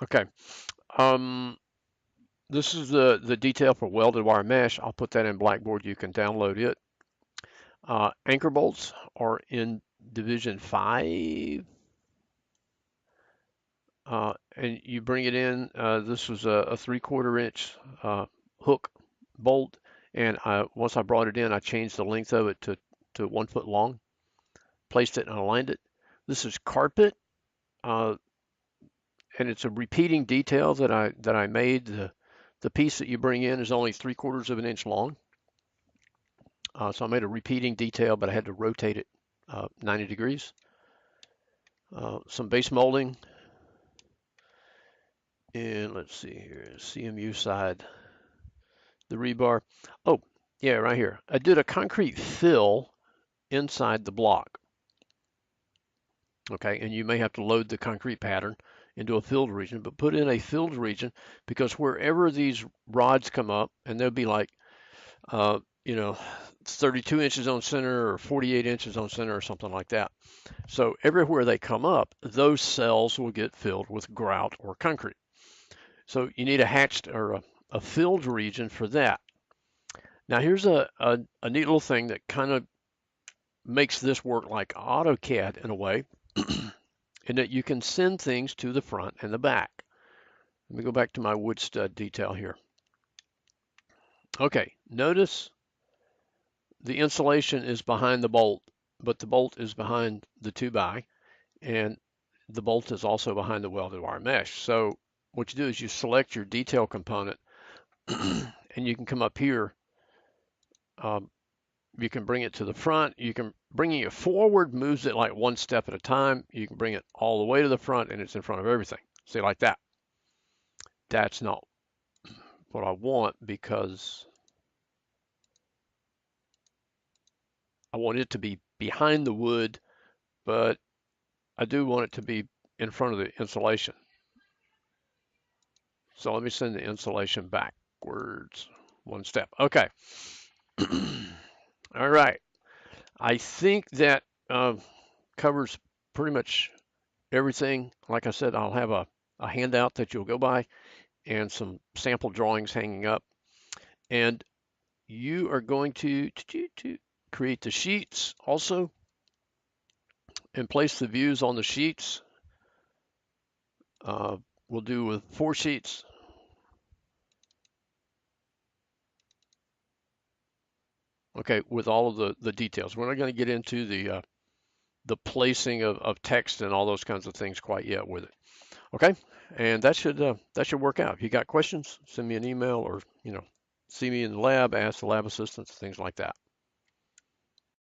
Okay. Um, this is the detail for welded wire mesh. I'll put that in Blackboard. You can download it. Anchor bolts are in Division 5, and you bring it in. This was a 3/4 inch hook bolt, and once I brought it in, I changed the length of it to 1 foot long, placed it and aligned it. This is carpet, uh, and it's a repeating detail that I made. The piece that you bring in is only 3/4 of an inch long, so I made a repeating detail, but I had to rotate it 90 degrees. Some base molding, and let's see here, CMU side, the rebar. Oh, yeah, right here. I did a concrete fill inside the block. Okay, and you may have to load the concrete pattern into a filled region, but put in a filled region because wherever these rods come up, and they'll be like, uh, you know, 32 inches on center or 48 inches on center or something like that. So everywhere they come up, those cells will get filled with grout or concrete. So you need a hatched or a filled region for that. Now here's a neat little thing that kind of makes this work like AutoCAD in a way, in that you can send things to the front and the back. Let me go back to my wood stud detail here. Okay, notice the insulation is behind the bolt, but the bolt is behind the 2x, and the bolt is also behind the welded wire mesh. So what you do is you select your detail component, and you can come up here. Um, you can bring it to the front. You can bringing it forward moves it like one step at a time. You can bring it all the way to the front, and it's in front of everything. See, like that. That's not what I want because I want it to be behind the wood, but I do want it to be in front of the insulation. So let me send the insulation backwards one step. Okay. All right. I think that covers pretty much everything. Like I said, I'll have a handout that you'll go by and some sample drawings hanging up. And you are going to create the sheets also and place the views on the sheets. Uh, we'll do with 4 sheets. Okay, with all of the details. We're not going to get into the placing of text and all those kinds of things quite yet with it. Okay, and that should work out. If you got questions, send me an email or see me in the lab, ask the lab assistants, things like that.